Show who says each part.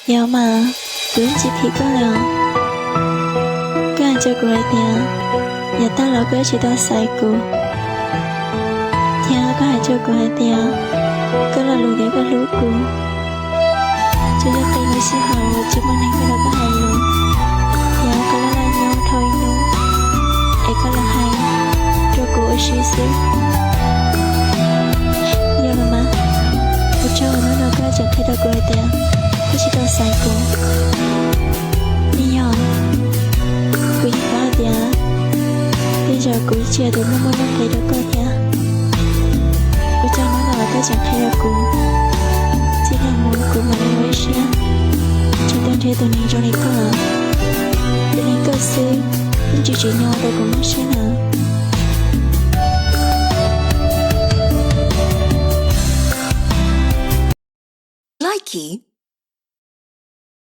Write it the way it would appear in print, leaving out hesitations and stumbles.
Speaker 1: 要嘛短几皮个了，干就过点，也当老哥去到赛谷，天个还就过点，个了路的个路谷，就要对你时候我就不能个了个海路，天个了来妞thôi妞，哎个了海，就过去死，要了嘛，我叫我那老哥就开到过点。不知道赛过，你要鬼发点，bây giờ鬼chia được nó muốn nó thấy được cơ thea, tôi cho nó là tôi chẳng thấy được cũng, chỉ là muốn cũng mà nó mới xia, cho tôi thấy tôi nhìn cho này cơ, tôi này cơ sư, nhưng chỉ nhau tôi cũng mất xia nào.
Speaker 2: Likey